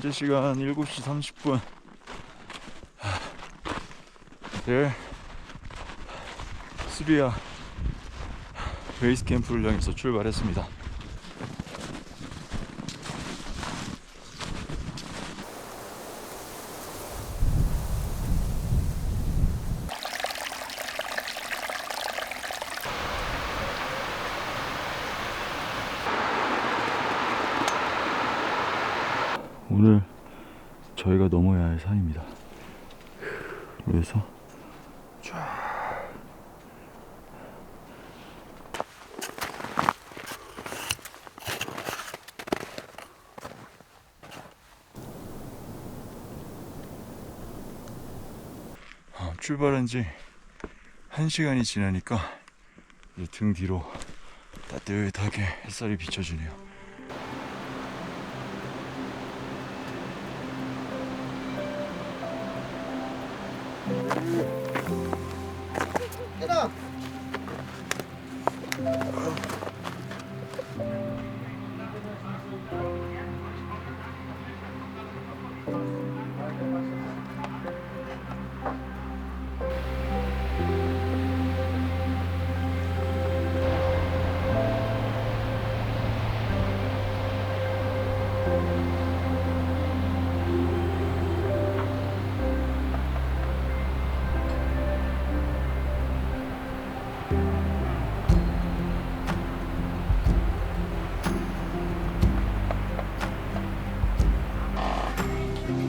현재 시간 7시 30분. 내일 수리아 베이스 캠프를 향해서 출발했습니다. 오늘 저희가 넘어야 할 산입니다. 그래서 쫙 출발한 지 1시간이 지나니까 이제 등 뒤로 따뜻하게 햇살이 비춰주네요. 깨라.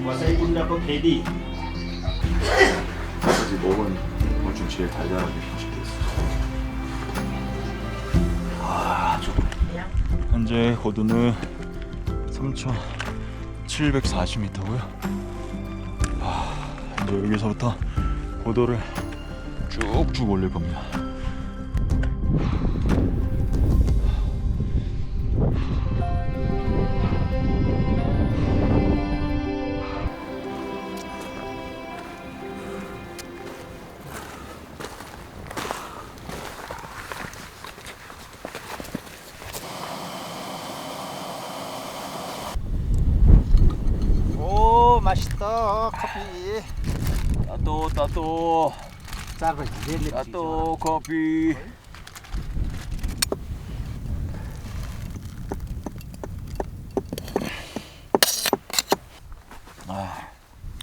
와사비 분다고 개디. 아직 먹은 것 중 제일 달달하게 편집됐어. 현재 고도는 3,740m고요. 이제 여기서부터 고도를 쭉쭉 올릴 겁니다. 오, 맛있다. 커피. 따또 짧은 이래 따또 커피.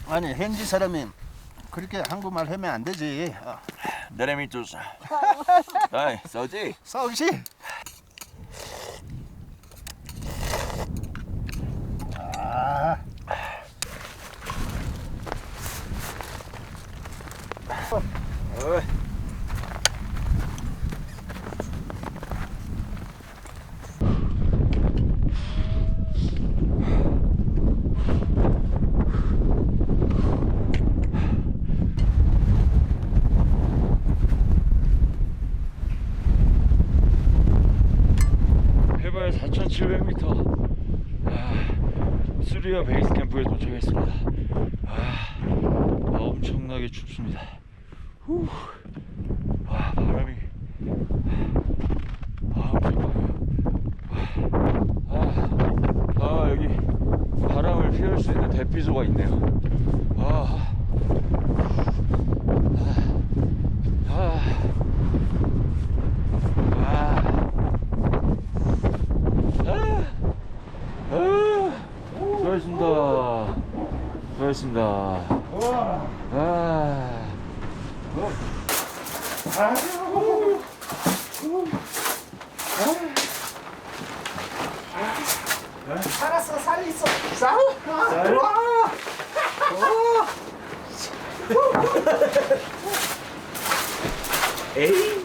아니 현지 사람이 그렇게 한국말 하면 안 되지. 내레미투스. 아이, 써지. 싸우시. 아. 어이. 해발 4,700m. 수리아 베이스 캠프에 도착했습니다. 엄청나게 춥습니다. 바람이 엄청나요. 여기 바람을 피울 수 있는 대피소가 있네요. 수고하셨습니다. 수고하셨습니다. 살았어, 살렸어. 싸우. 와. 에이.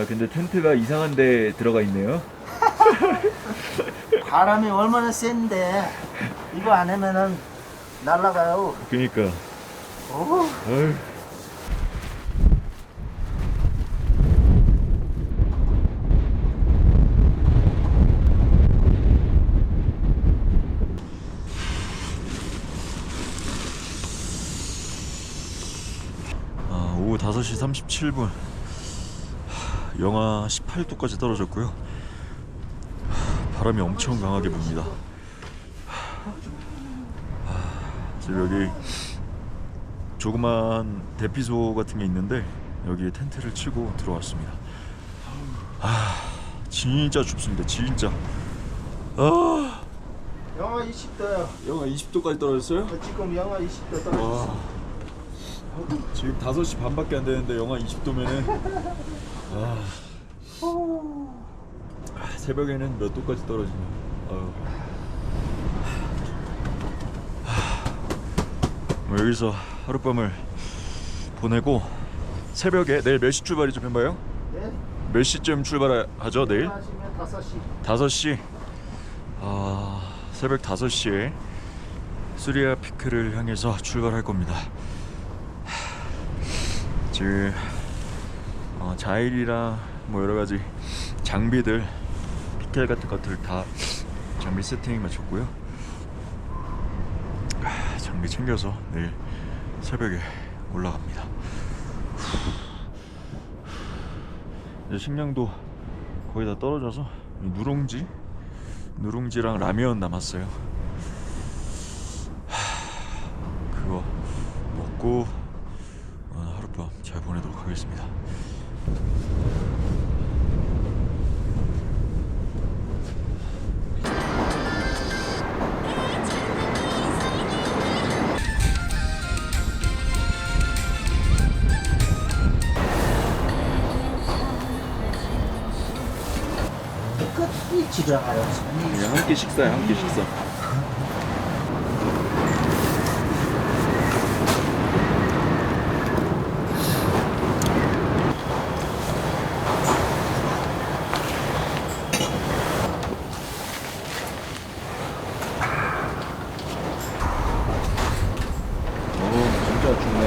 근데 텐트가 이상한 데 들어가 있네요. 바람이 얼마나 센데 이거 안 하면은 날아가요. 그니까. 오. 어휴. 5시 37분. 영하 18도까지 떨어졌고요. 바람이 엄청 강하게 붑니다. 지금 여기 조그만 대피소 같은 게 있는데 여기에 텐트를 치고 들어왔습니다. 진짜 춥습니다. 진짜. 영하 20도야. 영하 20도까지 떨어졌어요? 지금 영하 20도 떨어졌어. 지금 5시 반밖에 안 되는데 영하 20도면은 새벽에는 몇 도까지 떨어지냐. 뭐 여기서 하룻밤을 보내고 새벽에 내일 몇 시 출발이죠, 멤버요? 네? 몇 시쯤 출발하죠, 내일? 하시면 5시. 5시. 새벽 5시에 수리아 피크를 향해서 출발할 겁니다. 지금 자일이랑 뭐 여러 가지 장비들, 피켈 같은 것들 다 장비 세팅 마쳤고요. 장비 챙겨서 내일 새벽에 올라갑니다. 이제 식량도 거의 다 떨어져서 누룽지랑 라면 남았어요. 그거 먹고 하룻밤 잘 보내도록 하겠습니다. 끝이 지나가요. 그냥 한 끼 식사야, 한 끼 식사. 진짜 춥네.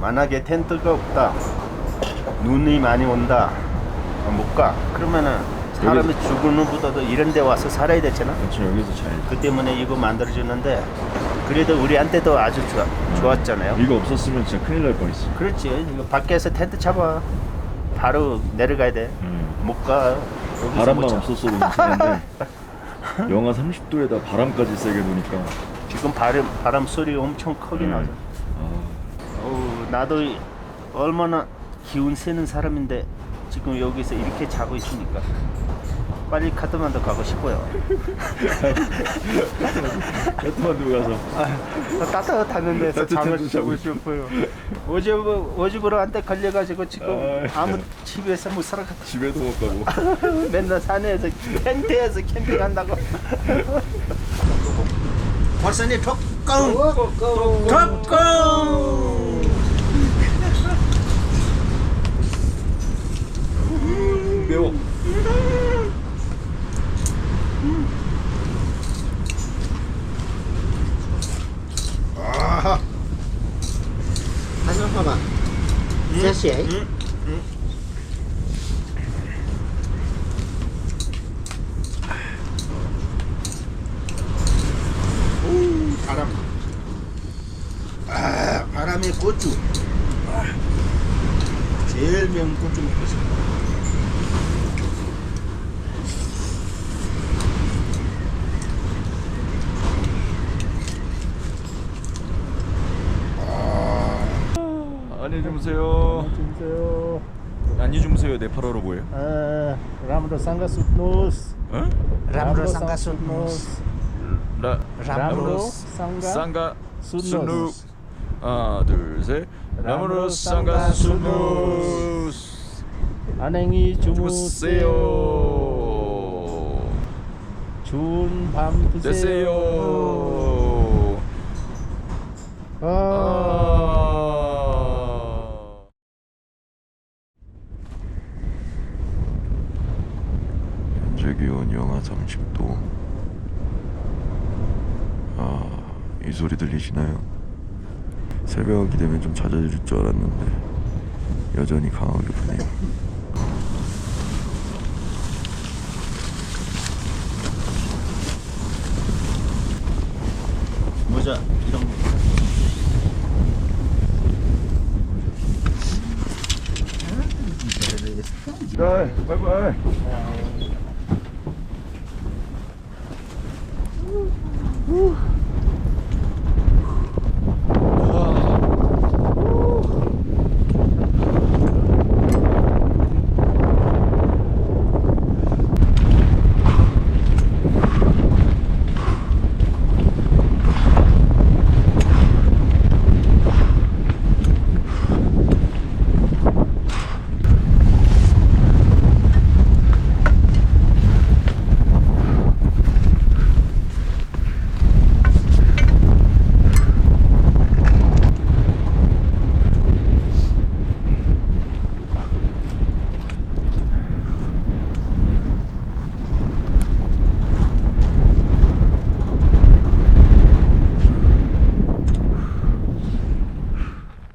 만약에 텐트가 없다, 눈이 많이 온다, 못 가. 그러면은 사람이 죽는 것보다도 이런 데 와서 살아야 되잖아. 그렇죠, 여기서 잘. 그 때문에 이거 만들어주는데 그래도 우리한테도 아주 좋았잖아요. 이거 없었으면 진짜 큰일 날 뻔했어. 그렇지. 이거 밖에서 텐트 잡아. 바로 내려가야 돼. 못 가. 여기서 바람만 못 자. 없었어도 괜찮은데 영하 30도에다 바람까지 세게 부니까. 지금 바람 소리 엄청 크게 나죠. 나도 얼마나 기운 세는 사람인데 지금 여기서 이렇게 자고 있으니까 빨리 카트만두 가고 싶어요. 카트만두 가서 따뜻한 데서 따뜻한 자고 싶어요. 오지부로한테 걸려가지고 지금 아무 집에서 못 살아. 집에도 못 가고. 맨날 산에서 텐트에서 캠핑한다고. 벌써니 톡꽁 매워. Anh không ạ? Giá sẻ. 바람에 고추. 제일 매운 고추 먹고 싶어. 안녕히 주무세요. 주세요. 안녕히 주무세요. 네팔어로 뭐예요? राम्रो सँग सुत्नुहोस्. 어? Ramroसँग सुत्नुहोस्. राम्रोसँग 상가 순누. सुत्नुहोस्. 하나, 둘, 셋. 라므로 상가 순누스. 안녕히 주무세요. 좋은 밤 되세요. 되세요. 현재 기온 영하 30도. 이 소리 들리시나요? 새벽이 되면 좀 잦아질 줄 알았는데 여전히 강하게 부네요. 모자 이런 거. 출발.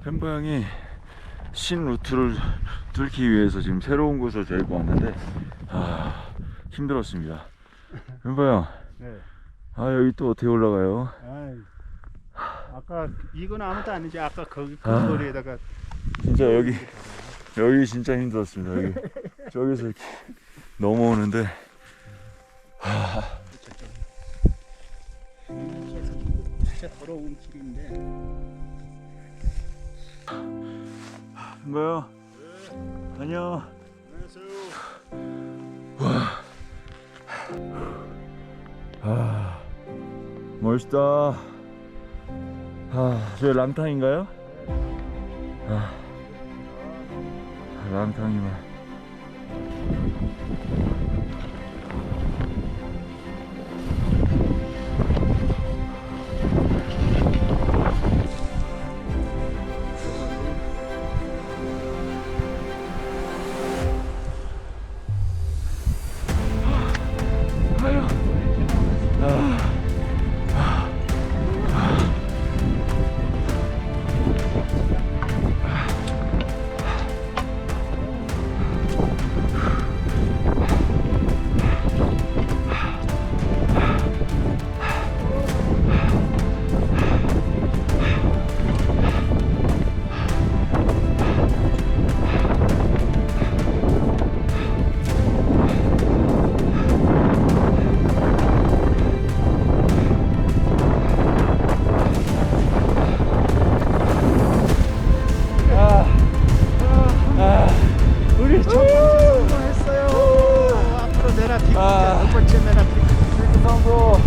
펜버 형이 신 루트를 뚫기 위해서 지금 새로운 곳을 데리고 왔는데 힘들었습니다. 펜버 형, 네. 여기 또 어떻게 올라가요? 아까 이건 아무도 아니지. 아까 거기 그 아. 거리에다가 진짜 여기 진짜 힘들었습니다. 여기 저기서 이렇게 넘어오는데 진짜 더러운 길인데. 펜버 형, 안녕. 멋있다. 저기 람탕인가요? 람탕이면 우리 첫 번째 성공했어요. 앞으로 내라 뒷 두 번째 내라 뒷. 성공.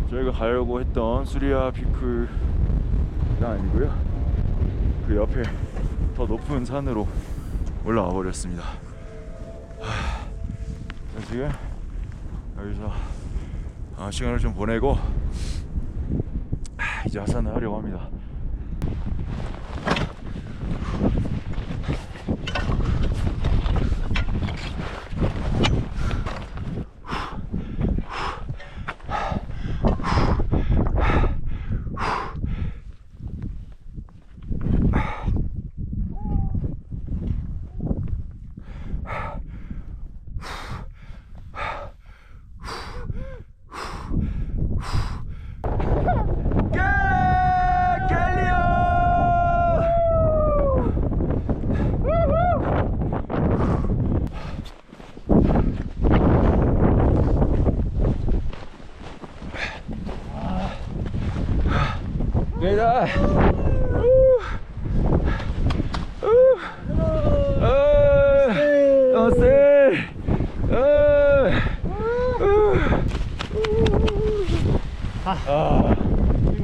저희가 가려고 했던 수리아 피크가 아니고요, 그 옆에 더 높은 산으로 올라와 버렸습니다. 지금 여기서 시간을 좀 보내고 이제 하산을 하려고 합니다. 갑니다.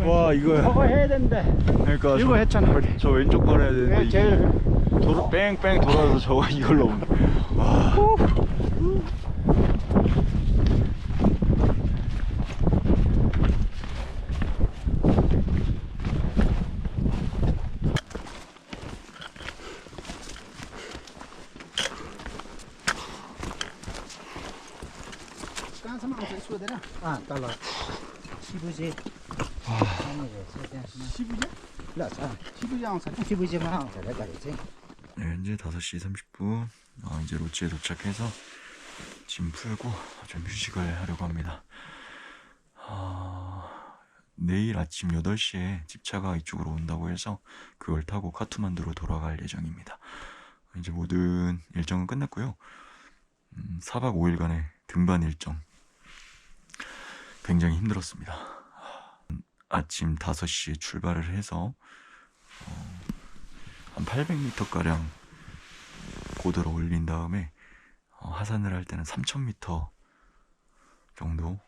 와, 이거 저거 해야 된대. 그러니까 이거 했잖아 우리. 저 왼쪽 걸 해야 되는데 네, 제일 도로 뺑뺑 돌아서 저거 이걸로 오는. 와. कहाँसम्म आउँछ सोधेर तल सिबुजे सिबुजे ल सिबुजे आउँछ सिबुजेमा आउँछ अरे गाडी चाहिँ 네, 현재 5시 30분. 이제 로치에 도착해서 짐 풀고 좀 휴식을 하려고 합니다. 내일 아침 8시에 집차가 이쪽으로 온다고 해서 그걸 타고 카투만두로 돌아갈 예정입니다. 이제 모든 일정은 끝났고요. 4박 5일간의 등반 일정 굉장히 힘들었습니다. 아침 5시에 출발을 해서 한 800m가량 고도를 올린 다음에 하산을 할 때는 3000m 정도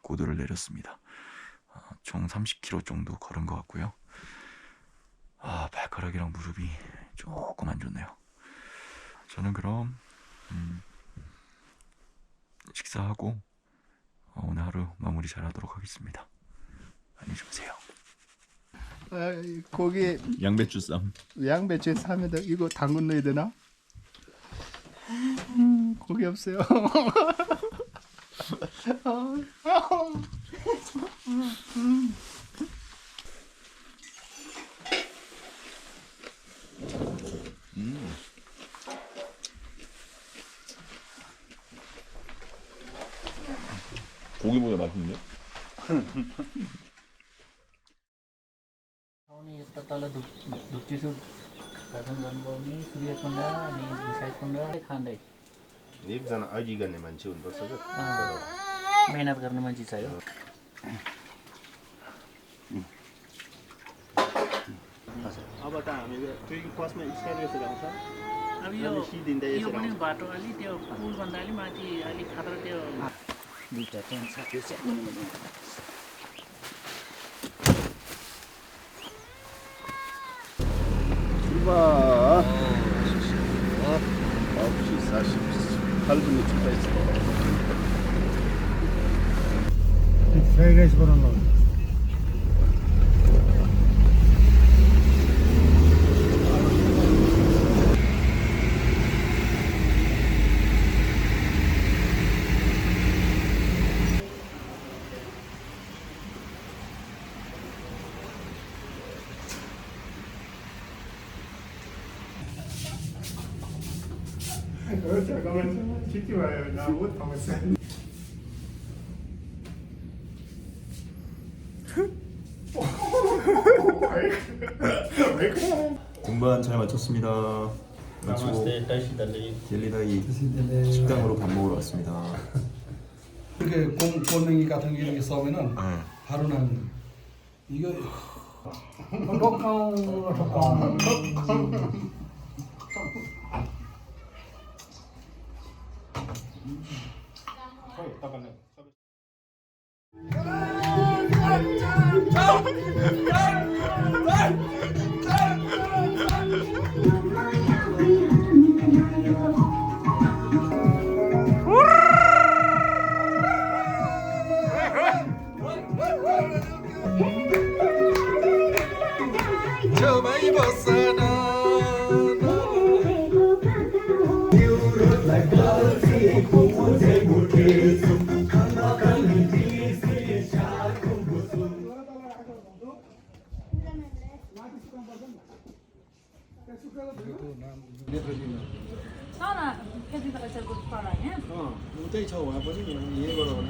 고도를 내렸습니다. 총 30km 정도 걸은 것 같고요. 발가락이랑 무릎이 조금 안 좋네요. 저는 그럼 식사하고 오늘 하루 마무리 잘 하도록 하겠습니다. 안녕히 주무세요. 고기 양배추쌈. 양배추 사면도 이거 당근 넣어야 되나? 고기 없어요. 고기보다 맛있는데? तल धुप्चीसु दर्शन गर्नुभयो भने सूर्यकुण्ड अनि विशाखकुण्ड खाँदै एकजना अघि गर्ने मान्छे हुनुपर्छ क्या मेहनत गर्ने मान्छे चाहियो अब त हामीले ट्रेकिङ फर्स्टमा स्टार्ट गरेर आउँछ अब यो सिधिँदै यो पनि बाटो अलि त्यो पुलभन्दा अलि माथि अलिक खतरा त्यो दुईवटा टेन्ट छ त्यो चाहिँ 출발 9시 48분에 출발했어. फ्राइड बनाउनु 잠깐만 키티 와요. 나 옷 담았어. 등반 잘 마쳤습니다. 마치고 젤리다이 식당으로 밥 먹으러 왔습니다. 이렇게 곰냉이 같은 게 이렇게 써면은 바로 나는 이거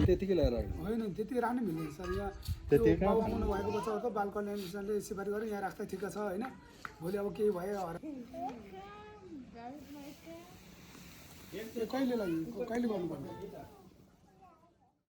त्यतिकै ल्याएर होइन त्यति राम्रो मिल्दैन सर यहाँ बाउ आउनु भएको बच्चाहरूको बाल कल्याण मिसनले सिफारिस गरेर यहाँ राख्दा ठिक छ होइन भोलि अब केही भयो कहिले गर्नुपर्ने